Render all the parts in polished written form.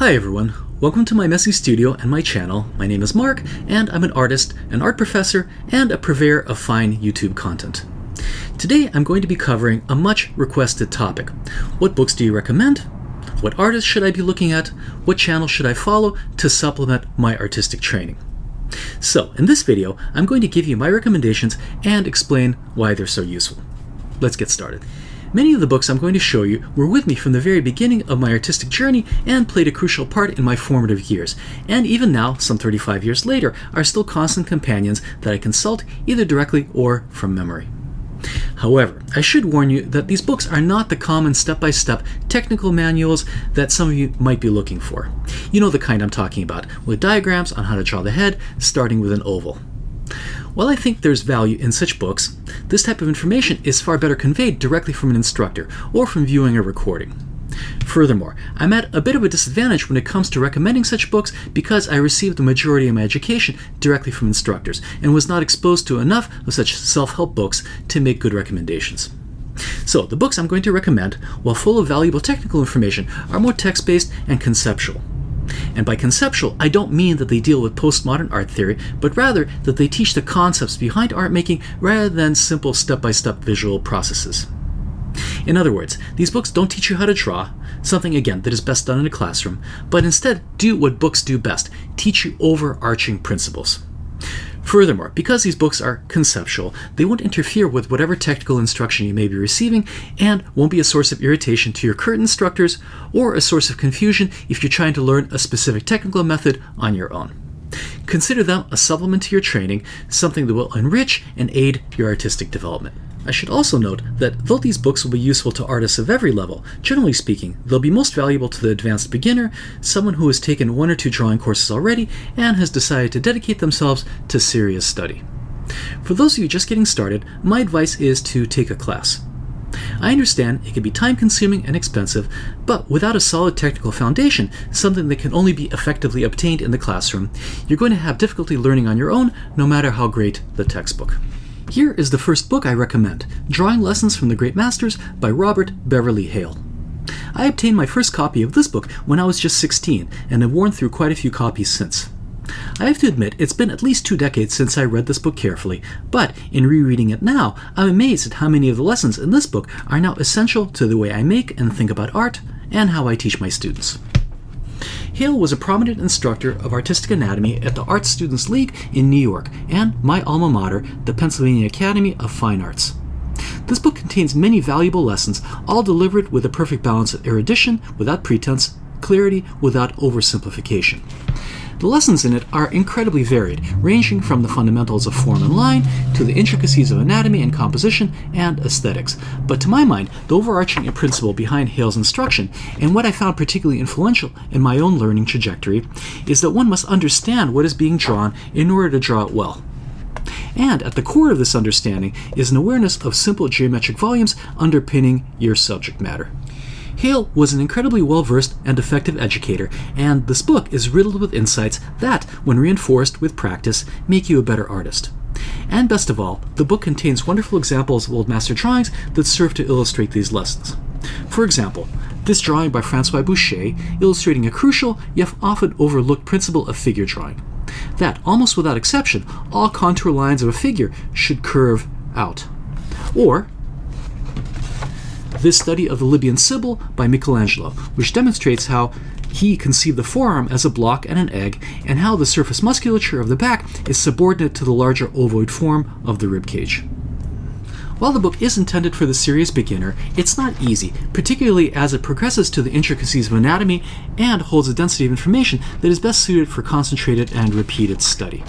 Hi everyone, welcome to my messy studio and my channel. My name is Mark, and I'm an artist, an art professor, and a purveyor of fine YouTube content. Today I'm going to be covering a much requested topic. What books do you recommend? What artists should I be looking at? What channel should I follow to supplement my artistic training? So, in this video, I'm going to give you my recommendations and explain why they're so useful. Let's get started. Many of the books I'm going to show you were with me from the very beginning of my artistic journey and played a crucial part in my formative years, and even now, some 35 years later, are still constant companions that I consult either directly or from memory. However, I should warn you that these books are not the common step-by-step technical manuals that some of you might be looking for. You know the kind I'm talking about, with diagrams on how to draw the head, starting with an oval. While I think there's value in such books, this type of information is far better conveyed directly from an instructor or from viewing a recording. Furthermore, I'm at a bit of a disadvantage when it comes to recommending such books because I received the majority of my education directly from instructors and was not exposed to enough of such self-help books to make good recommendations. So, the books I'm going to recommend, while full of valuable technical information, are more text-based and conceptual. And by conceptual, I don't mean that they deal with postmodern art theory, but rather that they teach the concepts behind art making rather than simple step-by-step visual processes. In other words, these books don't teach you how to draw, something again that is best done in a classroom, but instead do what books do best, teach you overarching principles. Furthermore, because these books are conceptual, they won't interfere with whatever technical instruction you may be receiving and won't be a source of irritation to your current instructors or a source of confusion if you're trying to learn a specific technical method on your own. Consider them a supplement to your training, something that will enrich and aid your artistic development. I should also note that though these books will be useful to artists of every level, generally speaking, they'll be most valuable to the advanced beginner, someone who has taken 1 or 2 drawing courses already and has decided to dedicate themselves to serious study. For those of you just getting started, my advice is to take a class. I understand it can be time-consuming and expensive, but without a solid technical foundation, something that can only be effectively obtained in the classroom, you're going to have difficulty learning on your own, no matter how great the textbook. Here is the first book I recommend, Drawing Lessons from the Great Masters by Robert Beverly Hale. I obtained my first copy of this book when I was just 16 and have worn through quite a few copies since. I have to admit it's been at least 2 decades since I read this book carefully, but in rereading it now, I'm amazed at how many of the lessons in this book are now essential to the way I make and think about art and how I teach my students. Hale was a prominent instructor of artistic anatomy at the Art Students League in New York and my alma mater, the Pennsylvania Academy of Fine Arts. This book contains many valuable lessons, all delivered with a perfect balance of erudition without pretense, clarity without oversimplification. The lessons in it are incredibly varied, ranging from the fundamentals of form and line to the intricacies of anatomy and composition and aesthetics. But to my mind, the overarching principle behind Hale's instruction, and what I found particularly influential in my own learning trajectory, is that one must understand what is being drawn in order to draw it well. And at the core of this understanding is an awareness of simple geometric volumes underpinning your subject matter. Hale was an incredibly well-versed and effective educator, and this book is riddled with insights that, when reinforced with practice, make you a better artist. And best of all, the book contains wonderful examples of old master drawings that serve to illustrate these lessons. For example, this drawing by Francois Boucher illustrating a crucial, yet often overlooked principle of figure drawing. That, almost without exception, all contour lines of a figure should curve out. Or this study of the Libyan Sibyl by Michelangelo, which demonstrates how he conceived the forearm as a block and an egg, and how the surface musculature of the back is subordinate to the larger ovoid form of the ribcage. While the book is intended for the serious beginner, it's not easy, particularly as it progresses to the intricacies of anatomy and holds a density of information that is best suited for concentrated and repeated study.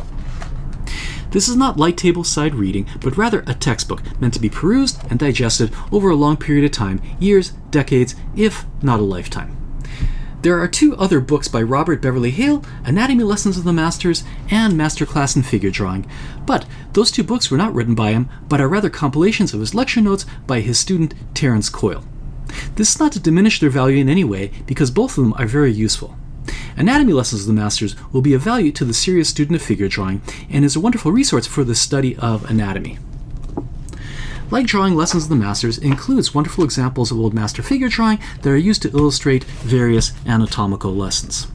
This is not light table-side reading, but rather a textbook meant to be perused and digested over a long period of time, years, decades, if not a lifetime. There are 2 other books by Robert Beverly Hale, Anatomy Lessons of the Masters and Masterclass in Figure Drawing, but those 2 books were not written by him, but are rather compilations of his lecture notes by his student Terence Coyle. This is not to diminish their value in any way, because both of them are very useful. Anatomy Lessons of the Masters will be of value to the serious student of figure drawing and is a wonderful resource for the study of anatomy. Like Drawing Lessons of the Masters, it includes wonderful examples of Old Master figure drawing that are used to illustrate various anatomical lessons.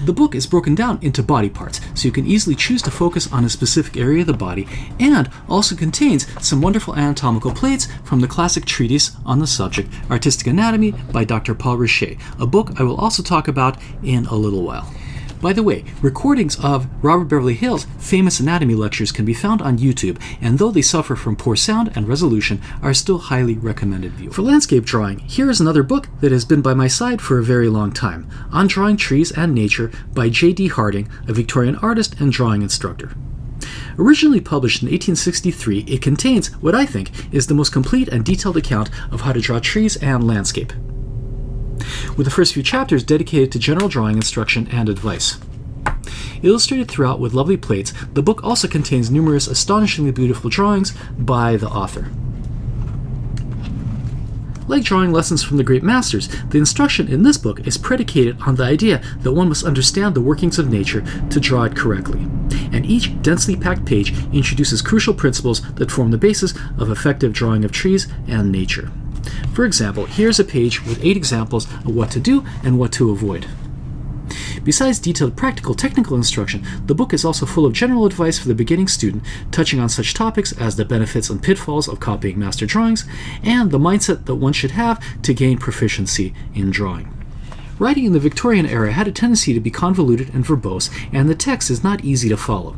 The book is broken down into body parts, so you can easily choose to focus on a specific area of the body, and also contains some wonderful anatomical plates from the classic treatise on the subject, Artistic Anatomy by Dr. Paul Richer, a book I will also talk about in a little while. By the way, recordings of Robert Beverly Hale's famous anatomy lectures can be found on YouTube, and though they suffer from poor sound and resolution, are still highly recommended viewing. For landscape drawing, here is another book that has been by my side for a very long time, On Drawing Trees and Nature by J.D. Harding, a Victorian artist and drawing instructor. Originally published in 1863, it contains what I think is the most complete and detailed account of how to draw trees and landscape, with the first few chapters dedicated to general drawing instruction and advice. Illustrated throughout with lovely plates, the book also contains numerous astonishingly beautiful drawings by the author. Like Drawing Lessons from the Great Masters, the instruction in this book is predicated on the idea that one must understand the workings of nature to draw it correctly, and each densely packed page introduces crucial principles that form the basis of effective drawing of trees and nature. For example, here's a page with 8 examples of what to do and what to avoid. Besides detailed practical technical instruction, the book is also full of general advice for the beginning student, touching on such topics as the benefits and pitfalls of copying master drawings, and the mindset that one should have to gain proficiency in drawing. Writing in the Victorian era had a tendency to be convoluted and verbose, and the text is not easy to follow.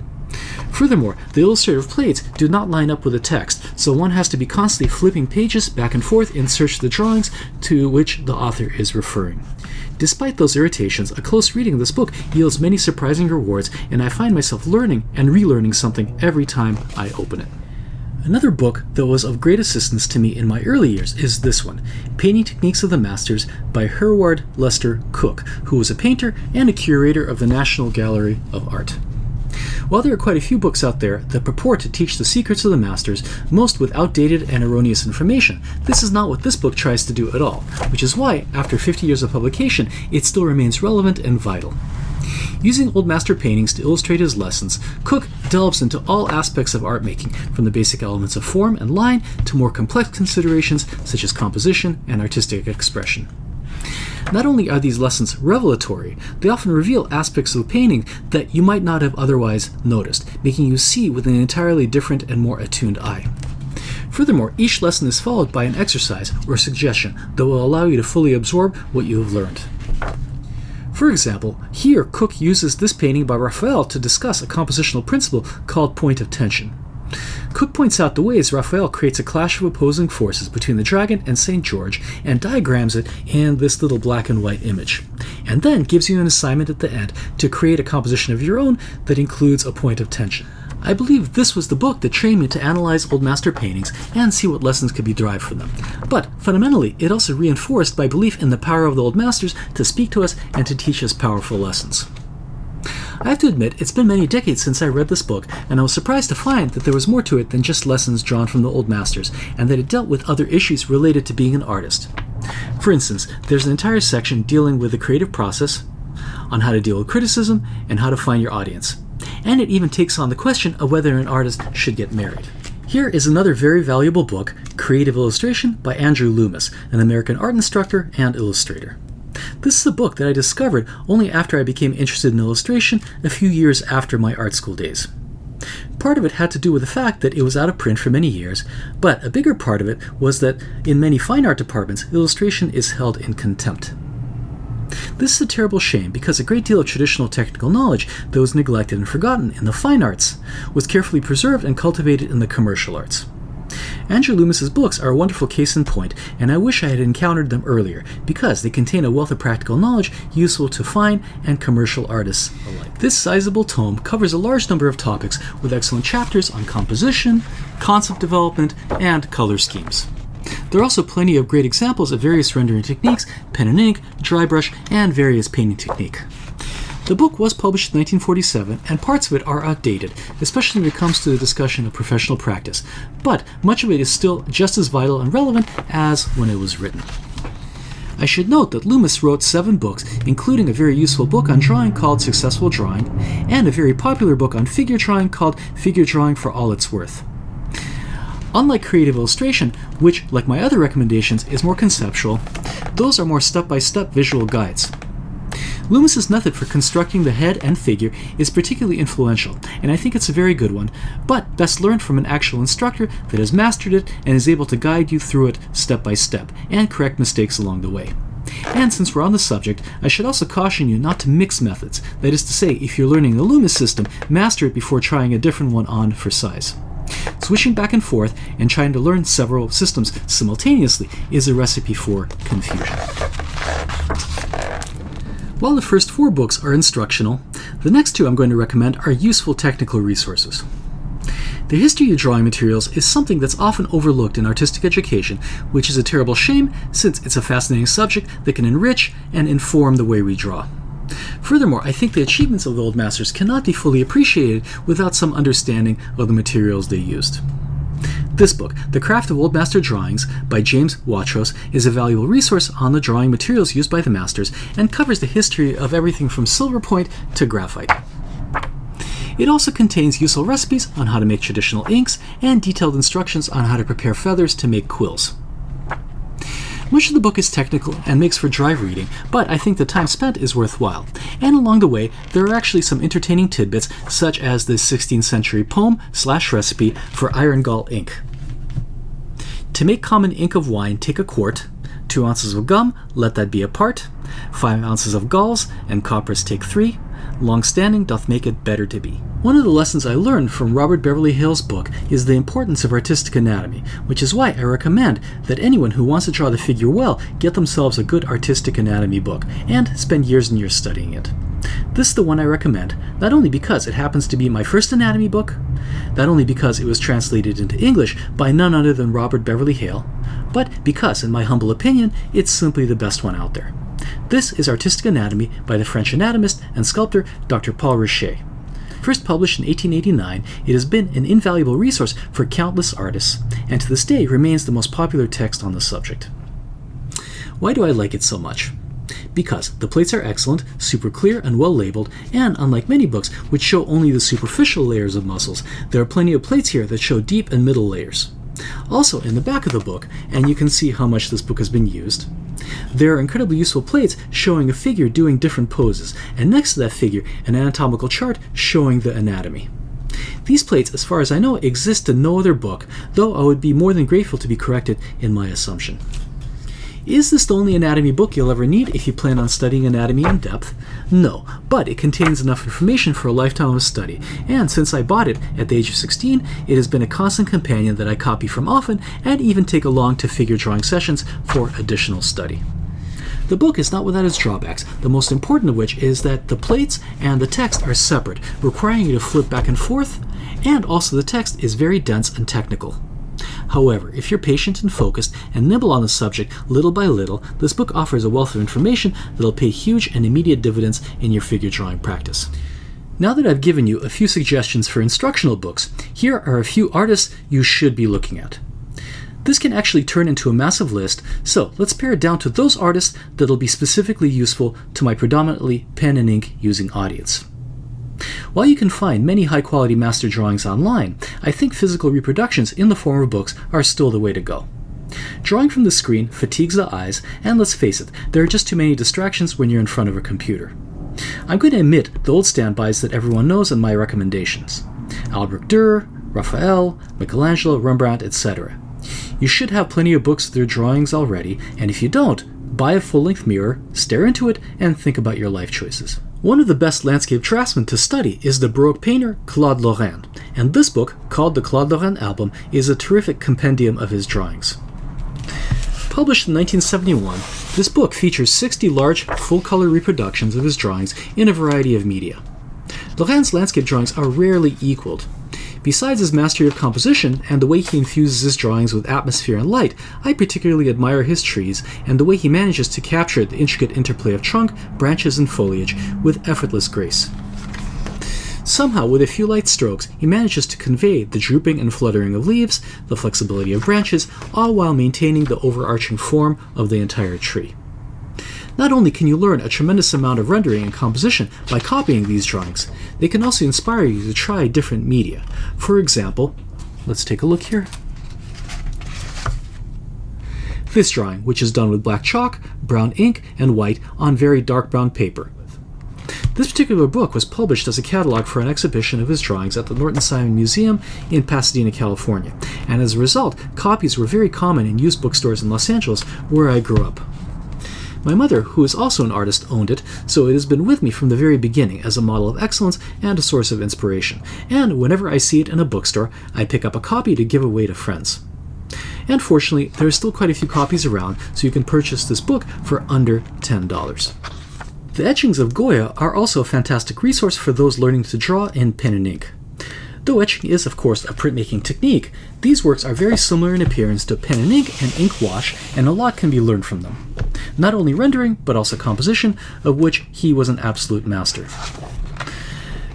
Furthermore, the illustrative plates do not line up with the text, so one has to be constantly flipping pages back and forth in search of the drawings to which the author is referring. Despite those irritations, a close reading of this book yields many surprising rewards, and I find myself learning and relearning something every time I open it. Another book that was of great assistance to me in my early years is this one, Painting Techniques of the Masters by Hereward Lester Cooke, who was a painter and a curator of the National Gallery of Art. While there are quite a few books out there that purport to teach the secrets of the masters, most with outdated and erroneous information, this is not what this book tries to do at all, which is why, after 50 years of publication, it still remains relevant and vital. Using old master paintings to illustrate his lessons, Cooke delves into all aspects of art making, from the basic elements of form and line to more complex considerations such as composition and artistic expression. Not only are these lessons revelatory, they often reveal aspects of the painting that you might not have otherwise noticed, making you see with an entirely different and more attuned eye. Furthermore, each lesson is followed by an exercise or suggestion that will allow you to fully absorb what you have learned. For example, here Cooke uses this painting by Raphael to discuss a compositional principle called point of tension. Cooke points out the ways Raphael creates a clash of opposing forces between the dragon and St. George and diagrams it in this little black and white image, and then gives you an assignment at the end to create a composition of your own that includes a point of tension. I believe this was the book that trained me to analyze old master paintings and see what lessons could be derived from them. But fundamentally, it also reinforced my belief in the power of the old masters to speak to us and to teach us powerful lessons. I have to admit, it's been many decades since I read this book, and I was surprised to find that there was more to it than just lessons drawn from the old masters, and that it dealt with other issues related to being an artist. For instance, there's an entire section dealing with the creative process, on how to deal with criticism, and how to find your audience. And it even takes on the question of whether an artist should get married. Here is another very valuable book, Creative Illustration by Andrew Loomis, an American art instructor and illustrator. This is a book that I discovered only after I became interested in illustration a few years after my art school days. Part of it had to do with the fact that it was out of print for many years, but a bigger part of it was that in many fine art departments, illustration is held in contempt. This is a terrible shame because a great deal of traditional technical knowledge that was neglected and forgotten in the fine arts was carefully preserved and cultivated in the commercial arts. Andrew Loomis's books are a wonderful case in point, and I wish I had encountered them earlier, because they contain a wealth of practical knowledge useful to fine and commercial artists alike. This sizable tome covers a large number of topics, with excellent chapters on composition, concept development, and color schemes. There are also plenty of great examples of various rendering techniques, pen and ink, dry brush, and various painting technique. The book was published in 1947, and parts of it are outdated, especially when it comes to the discussion of professional practice, but much of it is still just as vital and relevant as when it was written. I should note that Loomis wrote 7 books, including a very useful book on drawing called Successful Drawing, and a very popular book on figure drawing called Figure Drawing for All It's Worth. Unlike creative illustration, which, like my other recommendations, is more conceptual, those are more step-by-step visual guides. Loomis's method for constructing the head and figure is particularly influential, and I think it's a very good one, but best learned from an actual instructor that has mastered it and is able to guide you through it step by step and correct mistakes along the way. And since we're on the subject, I should also caution you not to mix methods. That is to say, if you're learning the Loomis system, master it before trying a different one on for size. Switching back and forth and trying to learn several systems simultaneously is a recipe for confusion. While the first 4 books are instructional, the next 2 I'm going to recommend are useful technical resources. The history of drawing materials is something that's often overlooked in artistic education, which is a terrible shame since it's a fascinating subject that can enrich and inform the way we draw. Furthermore, I think the achievements of the old masters cannot be fully appreciated without some understanding of the materials they used. This book, The Craft of Old Master Drawings by James Watrous, is a valuable resource on the drawing materials used by the masters and covers the history of everything from silver point to graphite. It also contains useful recipes on how to make traditional inks and detailed instructions on how to prepare feathers to make quills. Much of the book is technical and makes for dry reading, but I think the time spent is worthwhile. And along the way, there are actually some entertaining tidbits, such as this 16th century poem/recipe for iron gall ink. To make common ink of wine, take a quart, 2 ounces of gum, let that be a part, 5 ounces of galls, and coppers take 3, long-standing doth make it better to be. One of the lessons I learned from Robert Beverly Hale's book is the importance of artistic anatomy, which is why I recommend that anyone who wants to draw the figure well get themselves a good artistic anatomy book and spend years and years studying it. This is the one I recommend, not only because it happens to be my first anatomy book, not only because it was translated into English by none other than Robert Beverly Hale, but because, in my humble opinion, it's simply the best one out there. This is Artistic Anatomy by the French anatomist and sculptor Dr. Paul Richet. First published in 1889, it has been an invaluable resource for countless artists, and to this day remains the most popular text on the subject. Why do I like it so much? Because the plates are excellent, super clear and well labeled, and unlike many books which show only the superficial layers of muscles, there are plenty of plates here that show deep and middle layers. Also, in the back of the book, and you can see how much this book has been used, there are incredibly useful plates showing a figure doing different poses, and next to that figure, an anatomical chart showing the anatomy. These plates, as far as I know, exist in no other book, though I would be more than grateful to be corrected in my assumption. Is this the only anatomy book you'll ever need if you plan on studying anatomy in depth? No, but it contains enough information for a lifetime of study, and since I bought it at the age of 16, it has been a constant companion that I copy from often and even take along to figure drawing sessions for additional study. The book is not without its drawbacks, the most important of which is that the plates and the text are separate, requiring you to flip back and forth, and also the text is very dense and technical. However, if you're patient and focused and nibble on the subject little by little, this book offers a wealth of information that'll pay huge and immediate dividends in your figure drawing practice. Now that I've given you a few suggestions for instructional books, here are a few artists you should be looking at. This can actually turn into a massive list, so let's pare it down to those artists that'll be specifically useful to my predominantly pen and ink using audience. While you can find many high-quality master drawings online, I think physical reproductions in the form of books are still the way to go. Drawing from the screen fatigues the eyes, and let's face it, there are just too many distractions when you're in front of a computer. I'm going to omit the old standbys that everyone knows in my recommendations: Albrecht Dürer, Raphael, Michelangelo, Rembrandt, etc. You should have plenty of books with their drawings already, and if you don't, buy a full-length mirror, stare into it, and think about your life choices. One of the best landscape draftsmen to study is the Baroque painter Claude Lorraine, and this book, called the Claude Lorraine Album, is a terrific compendium of his drawings. Published in 1971, this book features 60 large, full-color reproductions of his drawings in a variety of media. Lorraine's landscape drawings are rarely equaled. Besides his mastery of composition and the way he infuses his drawings with atmosphere and light, I particularly admire his trees and the way he manages to capture the intricate interplay of trunk, branches, and foliage with effortless grace. Somehow, with a few light strokes, he manages to convey the drooping and fluttering of leaves, the flexibility of branches, all while maintaining the overarching form of the entire tree. Not only can you learn a tremendous amount of rendering and composition by copying these drawings, they can also inspire you to try different media. For example, let's take a look here. this drawing, which is done with black chalk, brown ink, and white on very dark brown paper. This particular book was published as a catalog for an exhibition of his drawings at the Norton Simon Museum in Pasadena, California, and as a result, copies were very common in used bookstores in Los Angeles, where I grew up. My mother, who is also an artist, owned it, so it has been with me from the very beginning as a model of excellence and a source of inspiration, and whenever I see it in a bookstore, I pick up a copy to give away to friends. And fortunately, there are still quite a few copies around, so you can purchase this book for under $10. The etchings of Goya are also a fantastic resource for those learning to draw in pen and ink. Though etching is, of course, a printmaking technique, these works are very similar in appearance to pen and ink wash, and a lot can be learned from them. Not only rendering, but also composition, of which he was an absolute master.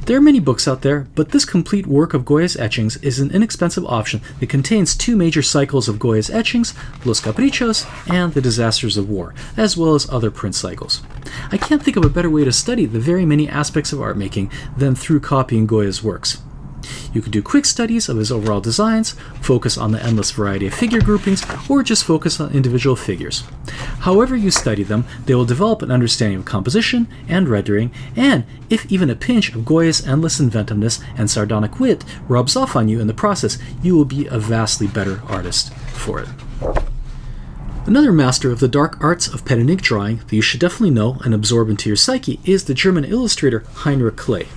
There are many books out there, but this complete work of Goya's etchings is an inexpensive option that contains 2 major cycles of Goya's etchings, Los Caprichos and The Disasters of War, as well as other print cycles. I can't think of a better way to study the very many aspects of art making than through copying Goya's works. You can do quick studies of his overall designs, focus on the endless variety of figure groupings, or just focus on individual figures. However you study them, they will develop an understanding of composition and rendering, and if even a pinch of Goya's endless inventiveness and sardonic wit rubs off on you in the process, you will be a vastly better artist for it. Another master of the dark arts of pen and ink drawing that you should definitely know and absorb into your psyche is the German illustrator Heinrich Kley.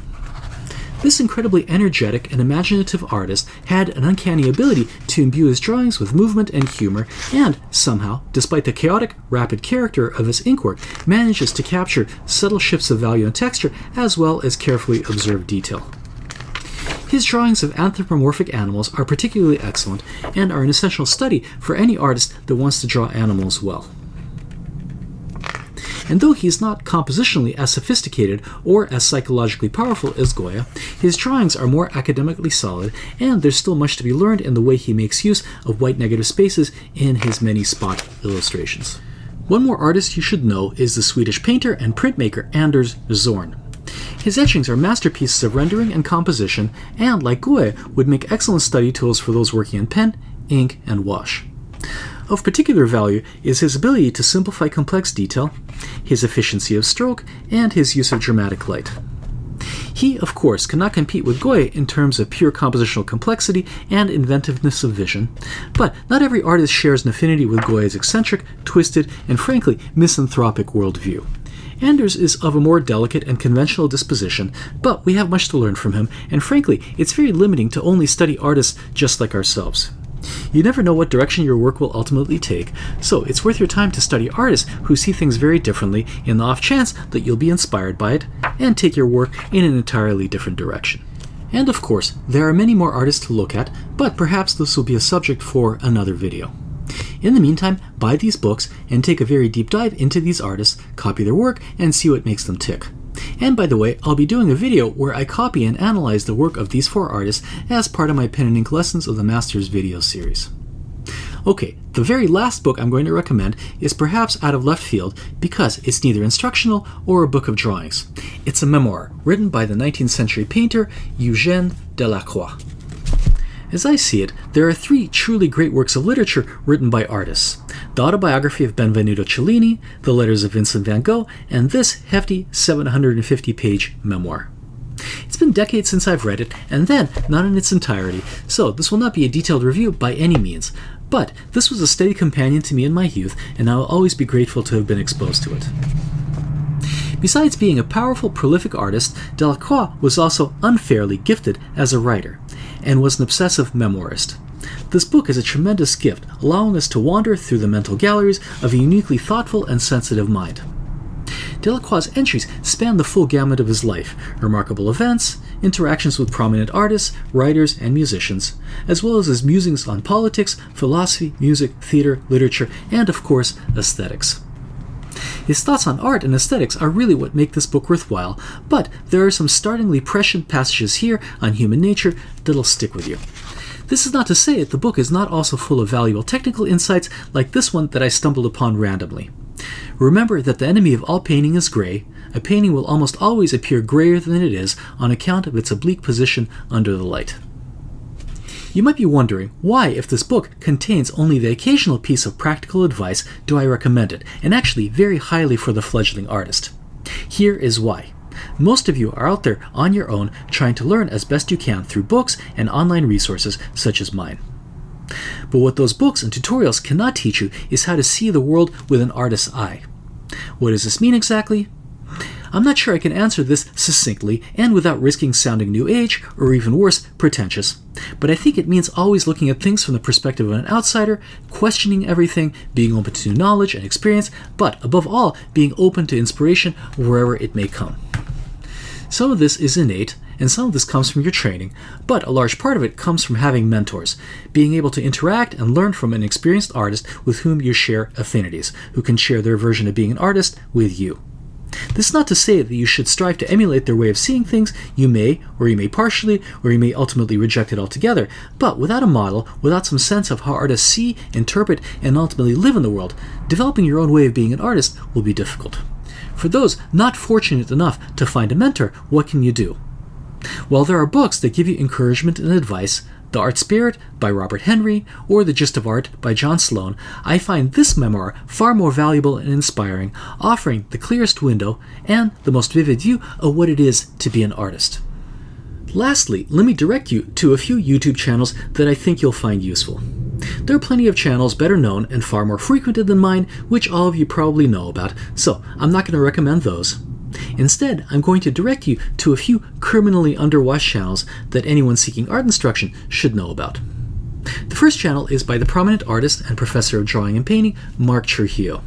This incredibly energetic and imaginative artist had an uncanny ability to imbue his drawings with movement and humor, and somehow, despite the chaotic, rapid character of his inkwork, manages to capture subtle shifts of value and texture as well as carefully observed detail. His drawings of anthropomorphic animals are particularly excellent and are an essential study for any artist that wants to draw animals well. And though he is not compositionally as sophisticated or as psychologically powerful as Goya, his drawings are more academically solid, and there's still much to be learned in the way he makes use of white negative spaces in his many spot illustrations. One more artist you should know is the Swedish painter and printmaker Anders Zorn. His etchings are masterpieces of rendering and composition, and like Goya, would make excellent study tools for those working in pen, ink, and wash. Of particular value is his ability to simplify complex detail, his efficiency of stroke, and his use of dramatic light. He, of course, cannot compete with Goya in terms of pure compositional complexity and inventiveness of vision, but not every artist shares an affinity with Goya's eccentric, twisted, and frankly misanthropic worldview. Anders is of a more delicate and conventional disposition, but we have much to learn from him, and frankly, it's very limiting to only study artists just like ourselves. You never know what direction your work will ultimately take, so it's worth your time to study artists who see things very differently in the off chance that you'll be inspired by it and take your work in an entirely different direction. And of course, there are many more artists to look at, but perhaps this will be a subject for another video. In the meantime, buy these books and take a very deep dive into these artists, copy their work, and see what makes them tick. And by the way, I'll be doing a video where I copy and analyze the work of these 4 artists as part of my Pen and Ink Lessons of the Masters video series. Okay, the very last book I'm going to recommend is perhaps out of left field because it's neither instructional or a book of drawings. It's a memoir written by the 19th century painter Eugene Delacroix. As I see it, there are 3 truly great works of literature written by artists: the autobiography of Benvenuto Cellini, the letters of Vincent van Gogh, and this hefty 750-page memoir. It's been decades since I've read it, and then not in its entirety, so this will not be a detailed review by any means, but this was a steady companion to me in my youth, and I will always be grateful to have been exposed to it. Besides being a powerful, prolific artist, Delacroix was also unfairly gifted as a writer, and was an obsessive memoirist. This book is a tremendous gift, allowing us to wander through the mental galleries of a uniquely thoughtful and sensitive mind. Delacroix's entries span the full gamut of his life, remarkable events, interactions with prominent artists, writers, and musicians, as well as his musings on politics, philosophy, music, theater, literature, and of course, aesthetics. His thoughts on art and aesthetics are really what make this book worthwhile, but there are some startlingly prescient passages here on human nature that'll stick with you. This is not to say that the book is not also full of valuable technical insights like this one that I stumbled upon randomly. Remember that the enemy of all painting is gray. A painting will almost always appear grayer than it is on account of its oblique position under the light. You might be wondering why, if this book contains only the occasional piece of practical advice, do I recommend it, and actually very highly for the fledgling artist. Here is why. Most of you are out there on your own trying to learn as best you can through books and online resources such as mine. But what those books and tutorials cannot teach you is how to see the world with an artist's eye. What does this mean exactly? I'm not sure I can answer this succinctly and without risking sounding new age, or even worse, pretentious. But I think it means always looking at things from the perspective of an outsider, questioning everything, being open to knowledge and experience, but above all, being open to inspiration wherever it may come. Some of this is innate, and some of this comes from your training, but a large part of it comes from having mentors, being able to interact and learn from an experienced artist with whom you share affinities, who can share their version of being an artist with you. This is not to say that you should strive to emulate their way of seeing things. You may, or you may partially, or you may ultimately reject it altogether, but without a model, without some sense of how artists see, interpret, and ultimately live in the world, developing your own way of being an artist will be difficult. For those not fortunate enough to find a mentor, what can you do? While there are books that give you encouragement and advice, The Art Spirit by Robert Henry or The Gist of Art by John Sloan, I find this memoir far more valuable and inspiring, offering the clearest window and the most vivid view of what it is to be an artist. Lastly, let me direct you to a few YouTube channels that I think you'll find useful. There are plenty of channels better known and far more frequented than mine, which all of you probably know about, so I'm not going to recommend those. Instead, I'm going to direct you to a few criminally underwatched channels that anyone seeking art instruction should know about. The first channel is by the prominent artist and professor of drawing and painting, Mark Trujillo.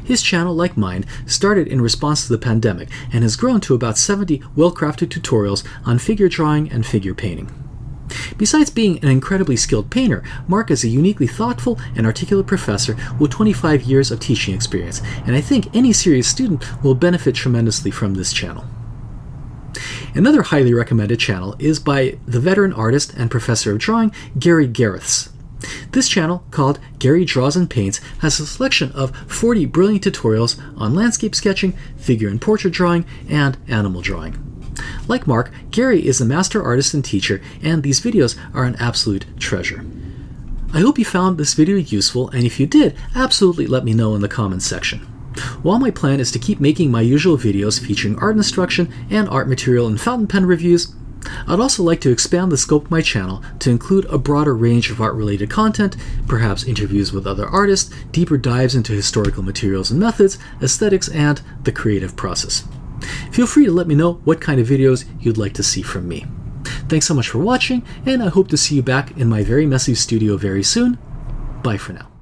His channel, like mine, started in response to the pandemic and has grown to about 70 well-crafted tutorials on figure drawing and figure painting. Besides being an incredibly skilled painter, Mark is a uniquely thoughtful and articulate professor with 25 years of teaching experience, and I think any serious student will benefit tremendously from this channel. Another highly recommended channel is by the veteran artist and professor of drawing, Gary Gareths. This channel, called Gary Draws and Paints, has a selection of 40 brilliant tutorials on landscape sketching, figure and portrait drawing, and animal drawing. Like Mark, Gary is a master artist and teacher, and these videos are an absolute treasure. I hope you found this video useful, and if you did, absolutely let me know in the comments section. While my plan is to keep making my usual videos featuring art instruction and art material and fountain pen reviews, I'd also like to expand the scope of my channel to include a broader range of art-related content, perhaps interviews with other artists, deeper dives into historical materials and methods, aesthetics, and the creative process. Feel free to let me know what kind of videos you'd like to see from me. Thanks so much for watching, and I hope to see you back in my very messy studio very soon. Bye for now.